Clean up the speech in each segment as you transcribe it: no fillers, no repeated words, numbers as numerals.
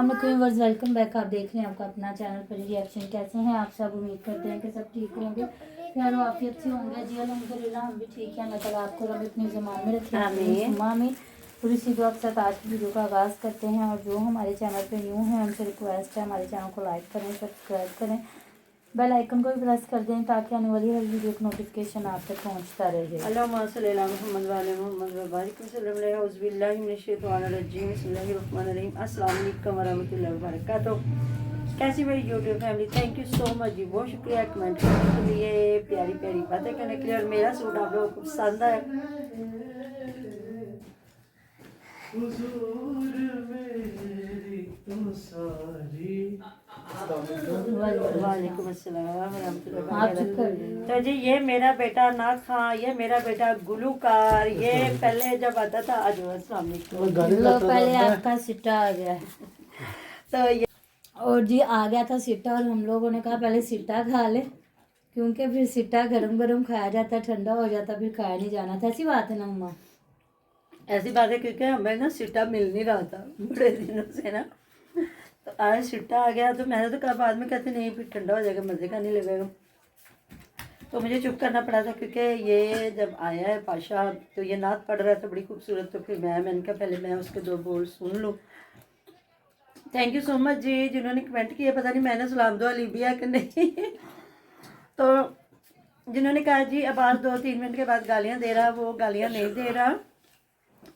अस्सलाम वालेकुम verse welcome back. आप देख रहे हैं आपका अपना चैनल पर रिएक्शन। कैसे हैं आप सब? उम्मीद करते हैं कि सब ठीक होंगे, प्यार वाफियत से होंगे। जी अल्हम्दुलिल्लाह हम भी ठीक हैं। अल्लाह ताला आपको रब अपनी ज़मान में रखे। आमीन। और इसी दुआ के साथ आज की वीडियो का आगाज़ करते हैं। और जो हमारे चैनल पर न्यू हैं उनसे रिक्वेस्ट है हमारे चैनल को लाइक करें, सब्सक्राइब करें, बेल आइकन को भी प्रेस कर दें ताकि आने वाली हर वीडियो का नोटिफिकेशन आप तक पहुंचता रहे। अल्लाहुम्मा सल्ली अला मुहम्मद व अला मुहम्मद व बारिक वसल्लम अलैहि औज़ु बिल्लाहि मिनश शैतानिर रजीम बिस्मिल्लाहिर रहमानिर रहीम। अस्सलाम वालेकुम व रहमतुल्लाहि व बरकातहू। कैसी मेरी YouTube family, thank you so much जी, बहुत शुक्रिया कमेंट करने के लिए, प्यारी प्यारी बातें करने के लिए। और मेरा सूट आप लोगों को पसंद आया। वालेकुम अस्सलाम रहमतुल्लाहि। तो जी ये मेरा बेटा नाथ खां, ये मेरा बेटा गुलूकार, ये पहले जब आता था आज। अस्सलाम वालेकुम। पहले आपका सिट्टा आ गया है तो ये और जी आ गया था सिट्टा, और हम लोगों ने कहा पहले सिट्टा खा ले, क्योंकि फिर सिट्टा गरम गरम खाया जाता, ठंडा हो जाता, फिर खाया नहीं जाना था। ऐसी बात है ना अम्मा? ऐसी बात है क्योंकि हमें ना सिट्टा मिल नहीं रहा था बड़े दिनों से ना। तो आज सिट्टा आ गया तो मैंने तो कहा, बाद में कहते नहीं फिर ठंडा हो जाएगा, मज़े का नहीं लगेगा। तो मुझे चुप करना पड़ा था क्योंकि ये जब आया है पाशा तो ये नात पढ़ रहा था बड़ी खूबसूरत। तो फिर मैंने कहा पहले मैं उसके दो बोल सुन लूँ। थैंक यू सो मच जी जिन्होंने कमेंट किया। पता नहीं मैंने सलाम दुआ ली भी है कि नहीं। तो जिन्होंने कहा जी आवाज़ 2-3 मिनट के बाद गालियाँ दे रहा, वो गालियाँ नहीं दे रहा।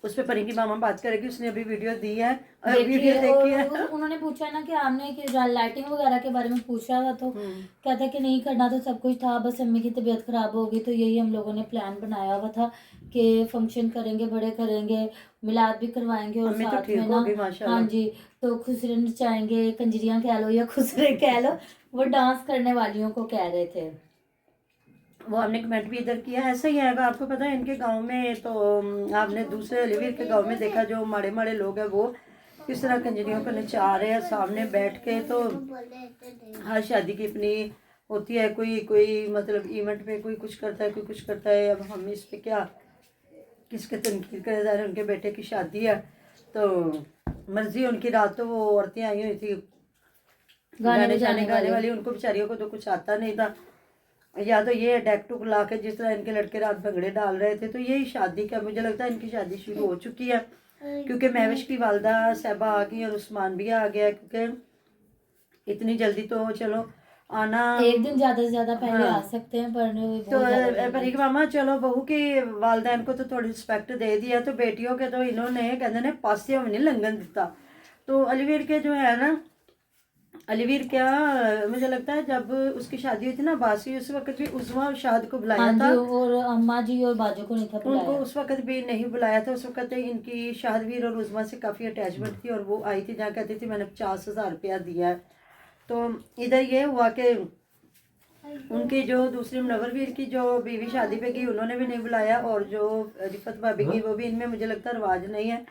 उस पर परी की मामा बात करेगी, उसने अभी वीडियो दी है और वीडियो देखी है। उन्होंने पूछा ना कि आपने कि लाइटिंग वगैरह के बारे में पूछा था, तो कहता कि नहीं करना तो सब कुछ था, बस अम्मी की तबीयत खराब हो गई, तो यही हम लोगों ने प्लान बनाया हुआ था कि फंक्शन करेंगे, बड़े करेंगे, मिलाद भी करवाएंगे और साथ में ना, हाँ जी, तो खुसरे नचाएंगे, कंजरियाँ कह लो या खुसरे कह लो, वो डांस करने वालियों को कह रहे थे। वो हमने कमेंट भी इधर किया। ऐसा ही है, आपको पता है इनके गांव में तो आपने दूसरे अलीवीर के गांव में देखा जो माड़े माड़े लोग हैं वो किस तरह कंजरियों को नचा रहे हैं सामने बैठ के। तो हर शादी की अपनी होती है, कोई कोई मतलब इवेंट पे कोई कुछ करता है, कोई कुछ करता है। अब हम इस पे क्या किसके तनकीद करे जा रहे हैं। उनके बेटे की शादी है तो मर्जी उनकी। रात तो वो औरतें आई हुई थी गाने वाली, उनको बेचारियों को तो कुछ आता नहीं था। या तो ये डेक टुक ला के जिस तरह इनके लड़के रात भंगड़े डाल रहे थे। तो यही शादी का मुझे लगता है इनकी शादी शुरू हो चुकी है क्योंकि महविश की वालदा साहबा आ गई और उस्मान भी आ गया। क्योंकि इतनी जल्दी तो चलो आना एक दिन ज्यादा से ज्यादा पहले आ सकते हैं, पर तो परीक मामा चलो बहू की वालदैन को तो थोड़ी रिस्पेक्ट दे दिया। तो बेटियों के तो इन्होंने कहते ने पासे में नहीं लंघन दिता। तो अलीवीर के जो है ना, अलीवीर क्या मुझे लगता है जब उसकी शादी हुई थी ना बासी, उस वक्त भी उज़मा और शाद को बुलाया था और अम्मा जी और बाजू को नहीं था बुलाया। उनको उस वक्त भी नहीं बुलाया था। उस वक्त इनकी शाहदवीर और उज़मा से काफ़ी अटैचमेंट थी और वो आई थी जहाँ कहती थी मैंने 50,000 रुपया दिया है। तो इधर ये हुआ कि उनकी जो दूसरी मुनव्वरवीर की जो बीवी शादी पे गई उन्होंने भी नहीं बुलाया। और जो रिफत भाभी की वो भी, इनमें मुझे लगता है रिवाज नहीं है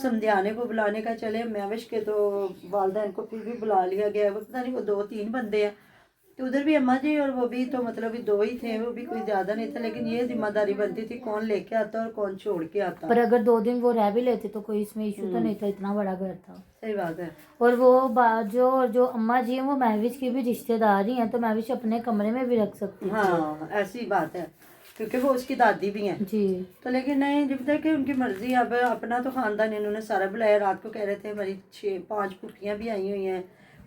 समझाने को बुलाने का। चले मैविश के तो वालदैन को फिर भी बुला लिया गया। वो पता नहीं वो 2-3 बंदे हैं। तो उधर भी अम्मा जी और वो भी तो मतलब 2 ही थे, वो भी कोई ज़्यादा नहीं था। लेकिन ये जिम्मेदारी बनती थी कौन लेके आता और कौन छोड़ के आता। पर अगर 2 दिन वो रह भी लेते तो कोई इसमें इशू तो नहीं था, इतना बड़ा घर था। सही बात है। और वो जो अम्मा जी हैं वो महविश की भी रिश्तेदारी हैं, तो महविश अपने कमरे में भी रख सकती है। हाँ ऐसी बात है क्योंकि वो उसकी दादी भी हैं जी। तो लेकिन नहीं जब तक कि उनकी मर्जी। अब अपना तो ख़ानदान इन्होंने सारा बुलाया। रात को कह रहे थे हमारी 6-5 फुफियाँ भी आई हुई हैं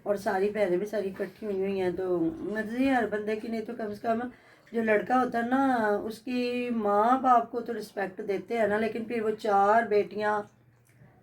और सारी बहनें भी सारी इकट्ठी हुई हैं। तो मर्जी है हर बंदे की। नहीं तो कम से कम जो लड़का होता है ना उसकी माँ बाप को तो रिस्पेक्ट देते हैं ना। लेकिन फिर वो 4 बेटियाँ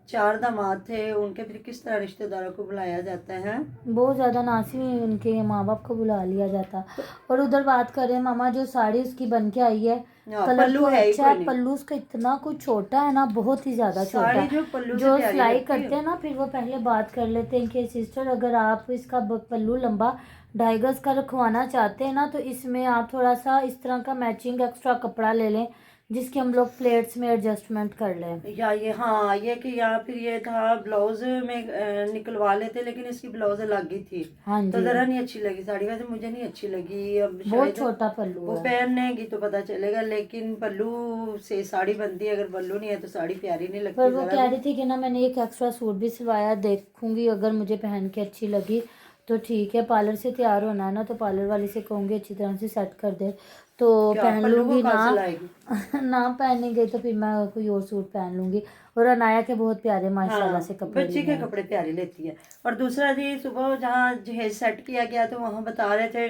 4 दामाद थे, उनके फिर किस तरह रिश्तेदारों को बुलाया जाता है। बहुत ज़्यादा नासी उनके माँ बाप को बुला लिया जाता। और उधर बात करें मामा, जो साड़ी उसकी बन के आई है कलर तो अच्छा है, पल्लू उसका इतना कुछ छोटा है ना, बहुत ही ज़्यादा छोटा है। जो सिलाई करते हैं ना फिर वो पहले बात कर लेते हैं कि सिस्टर अगर आप इसका पल्लू लंबा 2.5 गज का रखवाना चाहते हैं ना तो इसमें आप थोड़ा सा इस तरह का मैचिंग एक्स्ट्रा कपड़ा ले लें जिसके हम लोग प्लेट्स में एडजस्टमेंट कर लें। या ये हाँ ये कि यहाँ फिर ये था ब्लाउज में निकलवा लेते, लेकिन इसकी ब्लाउज अलग ही थी हाँ तो जी, जरा नहीं अच्छी लगी साड़ी, वैसे मुझे नहीं अच्छी लगी। अब बहुत शायद छोटा पल्लू वो है। पहनेगी तो पता चलेगा, लेकिन पल्लू से साड़ी बनती है, अगर पल्लू नहीं है तो साड़ी प्यारी नहीं पर लगती वो जरा कह भी। रही थी कि ना मैंने एक एक्स्ट्रा सूट भी सिलवाया, देखूंगी अगर मुझे पहन के अच्छी लगी तो ठीक है। पार्लर से तैयार होना है ना, तो पार्लर वाली से कहूँगी अच्छी तरह से सेट कर दे तो क्या पहन पल्लू को लूँगी कहाँ ना। सिलाएगी? ना पहनने गई तो फिर मैं कोई और सूट पहन लूँगी। और अनाया के बहुत प्यारे माशाल्लाह हाँ से कपड़े बच्ची लिए के हैं। कपड़े प्यारे लेती है। और दूसरा जी, सुबह जहाँ जहेज सेट किया गया तो वहाँ बता रहे थे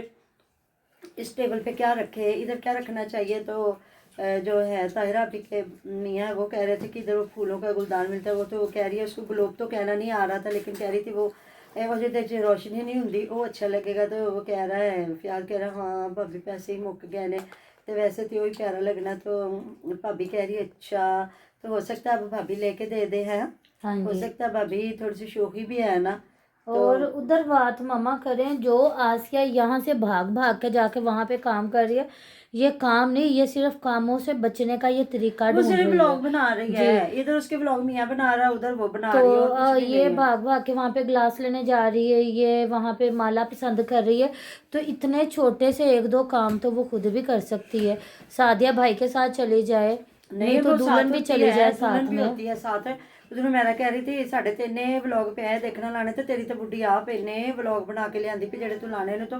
इस टेबल पे क्या रखे, इधर क्या रखना चाहिए। तो जो है ताहिरा आपी के मियाँ वो कह रहे थे कि इधर वो फूलों का गुलदान मिलता है, वो तो वो कह रही है उसको ग्लोब तो कहना नहीं आ रहा था, लेकिन कह रही थी वो जो रोशनी नहीं होंगी वो अच्छा लगेगा। तो वो कह रहा है प्यार कह रहा हाँ भाभी पैसे ही मुक गए ने, तो वैसे तो वही प्यारा लगना। तो भाभी कह रही अच्छा तो हो सकता है अब भाभी लेके दे दे है, हाँ हो जी। सकता है भाभी थोड़ी सी शौकी भी है ना। और तो उधर बात मामा करें, जो आसिया यहाँ से भाग भाग के जाके वहां पे काम कर रही है, ये काम नहीं, ये सिर्फ कामों से बचने का ये तरीका वो ढूंढ सिर्फ रही है। ब्लॉग बना रही जी। है, इधर उसके ब्लॉग मियाँ बना रहा है, उधर वो बना तो रही है, और कुछ भी ये नहीं है। भाग भाग के वहां पे ग्लास लेने जा रही है, ये वहां पे माला पसंद कर रही है। तो इतने छोटे से एक दो काम तो वो खुद भी कर सकती है। सादिया भाई के साथ चली जाए, नहीं नहीं तो वो साथ दुल्हन भी होती चली है, जाए दुल्हन साथ भी में। होती है साथ। उधर मेरा कह रही थी साढ़े तिने व्लॉग पे आए देखना लाने, तो तेरी तो बुढ़ी आप इन्ने व्लॉग बना के लियांदी भी जेड़े तू लाने ने। तो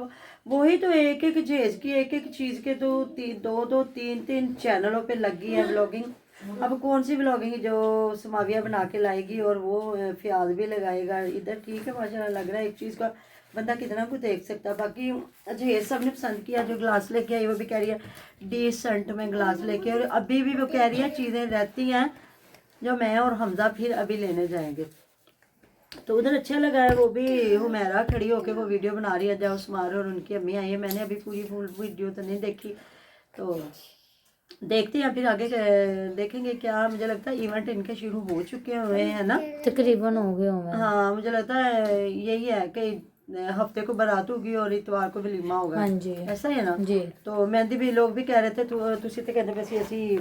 वही तो एक एक जेज की एक एक चीज के तो दो दो तीन तीन चैनलों पे लगी है व्लॉगिंग। अब कौन सी व्लॉगिंग जो समाविया बना के लाएगी और वो फ्याज भी लगाएगा इधर। ठीक है माशाल्लाह लग रहा है, एक चीज का बंदा कितना कुछ देख सकता है। बाकी अजहेर सब ने पसंद किया, जो ग्लास लेके आई वो भी कह रही है डिसेंट में ग्लास लेके, और अभी भी वो कह रही है चीज़ें रहती हैं जो मैं और हमजा फिर अभी लेने जाएंगे। तो उधर अच्छा लगा है, वो भी हुमैरा खड़ी होके वो वीडियो बना रही है जब उस्मार और उनकी अम्मी आई है। मैंने अभी पूरी फुल वीडियो तो नहीं देखी, तो देखते हैं फिर आगे देखेंगे क्या। मुझे लगता है इवेंट इनके शुरू हो चुके हुए हैं ना, तकरीबन हो गए होंगे। हाँ मुझे लगता है यही है कि हफ्ते को बारात होगी और इतवार को वलीमा होगा, हाँ जी। ऐसा ही है ना। जी। तो मेहंदी भी लोग भी कह रहे थे तुसी तो कहते वैसे ਅਸੀਂ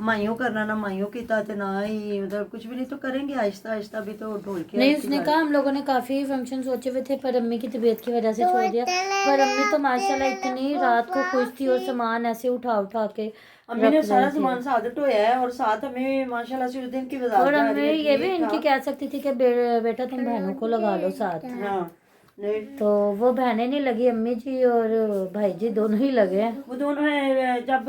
माइयों करना ना माइयों कीता ते ना ही मतलब कुछ भी नहीं, तो करेंगे आहिस्ता आहिस्ता भी तो ढोल के नहीं, उसने कहा हम लोगों ने काफी फंक्शन सोचे हुए थे पर अम्मी की तबीयत की वजह से छोड़ दिया। पर अम्मी तो माशाल्लाह इतनी रात को खुश थी, और सामान ऐसे उठा उठा के अम्मी ने रख सारा रही थी। सामान साथ ढोया है, और साथ हमें माशाल्लाह से उस दिन की बाजार और जा अम्मी रही है ये भी ठीक इनकी ठाक। कह सकती थी कि बेटा तुम बहनों को लगा लो साथ। हाँ नहीं तो वो बहनें नहीं लगी, अम्मी जी और भाई जी दोनों ही लगे हैं। वो दोनों है जब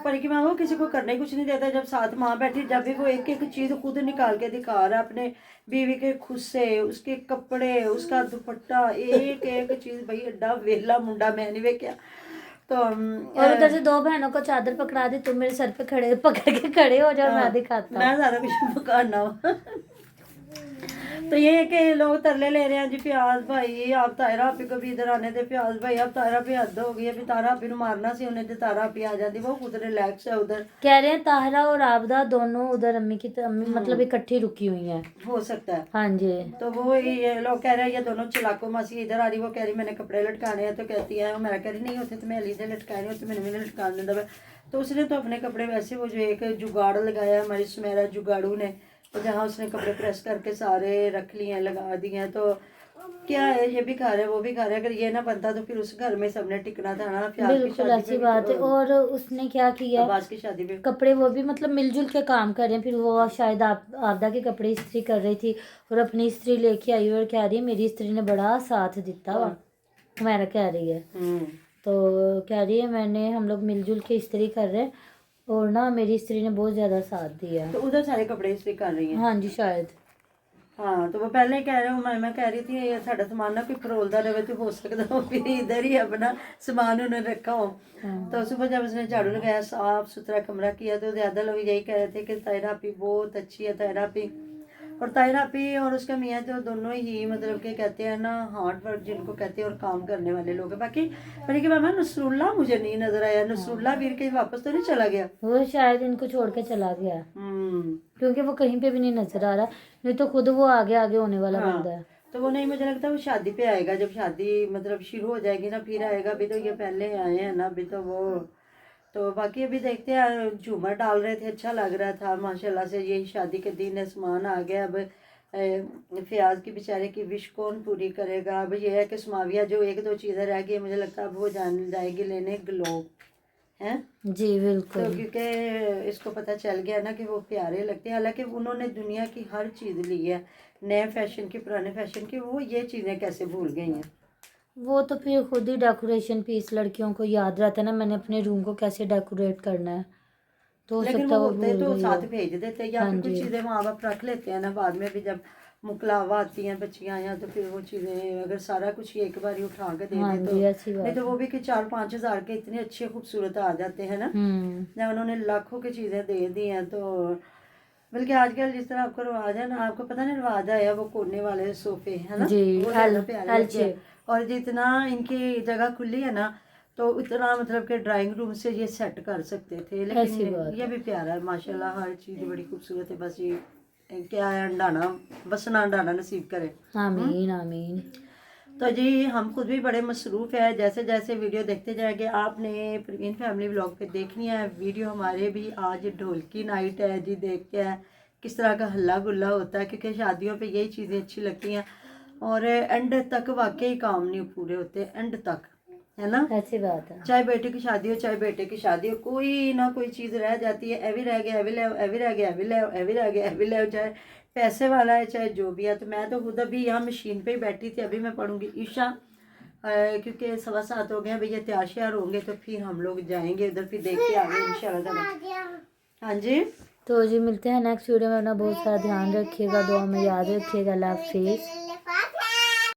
पर कि मैं वो किसी को करने कुछ नहीं देता, जब साथ माँ बैठी जब भी वो एक एक चीज खुद निकाल के दिखा रहा है अपने बीवी के खुस्से, उसके कपड़े, उसका दुपट्टा, एक एक चीज। भाई एडा वेला मुंडा मैं नहीं वेख्या। तो और उधर से दो बहनों को चादर पकड़ा दी, तुम मेरे सर पे खड़े पकड़ के खड़े हो जाओ, मैं दिखाता हूँ। मैं सारा कुछ पकाना हूँ। तो ये है कि लोग तरले ले रहे हैं जी प्याज भाई आप तायरा आपी को भी इधर आने दे, प्याज भाई आप तायरा भी हद हो गई, अभी तारा आपी नु मारना सी उन्हें जो तारा आपी आ जाती वो खुद रिलैक्स है उधर। कह रहे हैं ताहरा और आबदा दोनों उधर अम्मी की अम्मी मतलब इकट्ठी रुकी हुई हैं। हो सकता है। हाँ जी। तो वो ये लोग कह रहे हैं ये दोनों चिलाको मासी इधर आ रही, वो कह रही मैंने कपड़े लटकाने हैं, तो कहती है मैं कह रही नहीं होते तो मैं अलीदे लटकाने होते मैंने भी लटकाने दबा। तो उसने तो अपने कपड़े वैसे वो जो एक जुगाड़ लगाया हमारी सुमेरा जुगाड़ू ने, तो जहाँ उसने कपड़े प्रेस करके सारे रख लिए हैं लगा दिए हैं। तो क्या है ये भी खा रहे वो भी खा रहे, अगर ये ना बनता तो फिर उस घर में सबने टिकना था ना। प्याज की बिल्कुल शादी ऐसी पे भी बात है। तो और उसने क्या किया, अब्बास की शादी पे कपड़े वो भी मतलब मिलजुल के काम कर रहे हैं। फिर वो शायद आपदा के कपड़े इस्त्री कर रही थी और अपनी इस्त्री लेके आई और कह रही है मेरी इस्त्री ने बड़ा साथ दिता वा। मेरा कह रही है, तो कह रही है मैंने हम लोग मिलजुल के इस्त्री कर रहे हैं और ना मेरी स्त्री ने बहुत ज्यादा साथ दिया। तो उधर सारे कपड़े इस्त्री कर रही हैं। हाँ जी शायद। हाँ तो वो पहले ही कह रहे हो मैं कह रही थी ये साड़ा सामान ना कोई फरोलदा रहे तो हो सकता हो फिर इधर ही अपना सामान उन्होंने रखा हो। तो सुबह जब उसने झाड़ू लगाया साफ सुथरा कमरा किया, तो ज्यादा लोग यही कह रहे थे कि तायरा आपी बहुत अच्छी है तायरा आपी। और तायरा आपी और उसका मियाँ जो दोनों ही मतलब कि कहते हैं ना हार्ड वर्क जिनको कहते हैं और काम करने वाले लोग हैं। बाकी पर कि मामा नसरुल्ला मुझे नहीं नजर आया, नसरुल्ला वीर के वापस तो नहीं चला गया। वो शायद इनको छोड़ के चला गया क्योंकि वो कहीं पे भी नहीं नजर आ रहा, नहीं तो खुद वो आगे आगे होने वाला हाँ। बंदा है। तो वो नहीं मुझे लगता है वो शादी पे आएगा, जब शादी मतलब शुरू हो जाएगी ना फिर आएगा। अभी तो ये पहले आए हैं ना, अभी तो वो तो बाकी अभी देखते हैं, झूमर डाल रहे थे, अच्छा लग रहा था माशाल्लाह से। यही शादी के दिन है, सामान आ गया। अब फयाज की बेचारे की विश कौन पूरी करेगा। अब ये है कि समाविया जो एक दो चीज़ें रह गई, मुझे लगता है अब वो जाएगी लेने ग्लोब हैं जी तो, बिल्कुल। क्योंकि इसको पता चल गया ना कि वो प्यारे लगते हैं। हालांकि उन्होंने दुनिया की हर चीज़ ली है, नए फैशन की पुराने फैशन की, वो ये चीज़ें कैसे भूल गई हैं। वो तो फिर खुद ही डेकोरेशन पीस लड़कियों को याद रहता है ना, मैंने अपने रूम को कैसे डेकोरेट करना है, तो हो लेकिन सकता वो है वो होते भूल तो गई साथ हो। भेज देते, या हाँ फिर कुछ जी। चीज़ें माँ बाप रख लेते हैं ना बाद में भी, जब मुकलावा आती हैं बच्चियाँ, या तो फिर वो चीज़ें अगर सारा कुछ ही एक बार ही उठा के दे हाँ दे तो, जी, ऐसी नहीं बात तो है। वो भी कि 4-5 हज़ार के इतने अच्छे खूबसूरत आ जाते हैं ना, या उन्होंने लाखों की चीज़ें दे दी हैं। तो बल्कि आजकल जिस तरह आपको रिवाज है ना, आपको पता नहीं रिवाज आया वो कोने वाले सोफे है ना, जी। वो एल ज़्यादा प्यारे एल लगते हैं। शेप। और जितना इनकी जगह खुली है ना, तो उतना मतलब कि ड्राइंग रूम से ये सेट कर सकते थे। ऐसी लेकिन बात ये है। भी प्यारा है माशाल्लाह, हर चीज़ बड़ी खूबसूरत है। बस ये क्या है, अंडाना बसना अंडाना नसीब करे। आमीन आमीन। तो जी हम खुद भी बड़े मसरूफ़ है, जैसे जैसे वीडियो देखते जाएंगे आपने प्रवीण फैमिली व्लॉग पे देखनी है वीडियो। हमारे भी आज ढोलकी नाइट है जी, देखते हैं किस तरह का हल्ला गुल्ला होता है, क्योंकि शादियों पे यही चीज़ें अच्छी लगती हैं। और एंड तक वाकई काम नहीं पूरे होते, एंड तक है ना। ऐसी बात है। चाहे बेटे की शादी हो चाहे बेटे की शादी हो, कोई ना कोई चीज़ रह जाती है, ए भी रह गया, ए भी ले, ए भी रह गया, ए भी ले, ए भी रह गया, ए भी ले, चाहे पैसे वाला है चाहे जो भी है। तो मैं तो खुद अभी यहाँ मशीन पे ही बैठी थी, अभी मैं पढ़ूंगी ईशा, क्योंकि 7:15 हो गए, भैया तैयार श्यार होंगे तो फिर हम लोग जाएंगे उधर, फिर देख के आगे इंशाल्लाह। हाँ जी, तो जी मिलते हैं नेक्स्ट वीडियो में। अपना बहुत सारा ध्यान रखिएगा, दुआ में याद रखिएगा। अल्लाह हाफिज़।